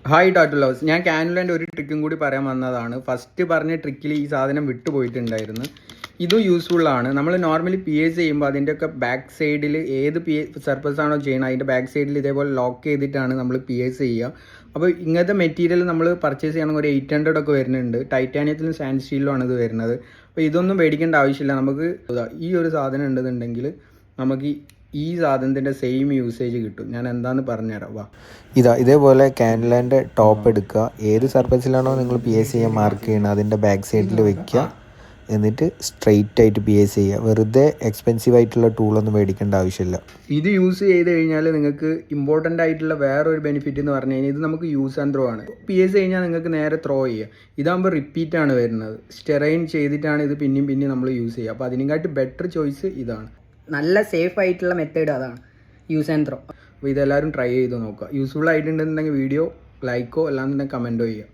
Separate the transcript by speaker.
Speaker 1: Hi tattoo lovers, ഞാൻ കാനുലാൻ്റെ ഒരു ട്രിക്കും കൂടി പറയാൻ വന്നതാണ്. ഫസ്റ്റ് പറഞ്ഞ ട്രിക്കിൽ ഈ സാധനം വിട്ടുപോയിട്ടുണ്ടായിരുന്നു. ഇതും യൂസ്ഫുള്ളാണ്. നമ്മൾ നോർമലി പി എസ് ചെയ്യുമ്പോൾ അതിൻ്റെയൊക്കെ ബാക്ക് സൈഡിൽ ഏത് സർഫസ് ആണോ ചെയ്യുന്നത് അതിൻ്റെ ബാക്ക് സൈഡിൽ ഇതേപോലെ ലോക്ക് ചെയ്തിട്ടാണ് നമ്മൾ പി എസ് ചെയ്യുക. അപ്പോൾ ഇങ്ങനത്തെ മെറ്റീരിയൽ നമ്മൾ പർച്ചേസ് ചെയ്യണമെങ്കിൽ ഒരു 800 ഒക്കെ വരുന്നുണ്ട്. ടൈറ്റാനിയത്തിലും സാൻഡ് സ്റ്റീലിലുമാണ് ഇത് വരുന്നത്. അപ്പോൾ ഇതൊന്നും മേടിക്കേണ്ട ആവശ്യമില്ല. നമുക്ക് ഈ ഒരു സാധനം ഉണ്ടെന്നുണ്ടെങ്കിൽ നമുക്ക് ഈ സാധനത്തിൻ്റെ സെയിം യൂസേജ് കിട്ടും. ഞാൻ എന്താണെന്ന് പറഞ്ഞുതരാം. വാ,
Speaker 2: ഇതേപോലെ കാനുലാൻ്റെ ടോപ്പ് എടുക്കുക. ഏത് സർഫസിലാണോ നിങ്ങൾ പി എസ് ചെയ്യാൻ മാർക്ക് ചെയ്യണം അതിൻ്റെ ബാക്ക് സൈഡിൽ വെക്കുക. എന്നിട്ട് സ്ട്രെയിറ്റ് ആയിട്ട് പി എസ് ചെയ്യുക. വെറുതെ എക്സ്പെൻസീവ് ആയിട്ടുള്ള ടൂളൊന്നും മേടിക്കേണ്ട ആവശ്യമില്ല.
Speaker 1: ഇത് യൂസ് ചെയ്ത് കഴിഞ്ഞാൽ നിങ്ങൾക്ക് ഇമ്പോർട്ടൻ്റ് ആയിട്ടുള്ള വേറൊരു ബെനിഫിറ്റ് എന്ന് പറഞ്ഞു കഴിഞ്ഞാൽ ഇത് നമുക്ക് യൂസ് ആൻഡ് ത്രോ ആണ്. പി എസ് കഴിഞ്ഞാൽ നിങ്ങൾക്ക് നേരെ ത്രോ ചെയ്യുക. ഇതാകുമ്പോൾ റിപ്പീറ്റാണ് വരുന്നത്. സ്റ്റെറൈൻ ചെയ്തിട്ടാണ് ഇത് പിന്നെയും നമ്മൾ യൂസ് ചെയ്യുക. അപ്പോൾ അതിനെക്കാട്ടി ബെറ്റർ ചോയ്സ് ഇതാണ്.
Speaker 3: നല്ല സേഫ് ആയിട്ടുള്ള മെത്തേഡ് അതാണ്, യൂസ് ആൻഡ് ത്രോ.
Speaker 1: അപ്പോൾ ഇതെല്ലാവരും ട്രൈ ചെയ്ത് നോക്കുക. യൂസ്ഫുൾ ആയിട്ടുണ്ടെന്നുണ്ടെങ്കിൽ വീഡിയോ ലൈക്കോ അല്ലാന്നുണ്ടെങ്കിൽ കമൻറ്റോ ചെയ്യുക.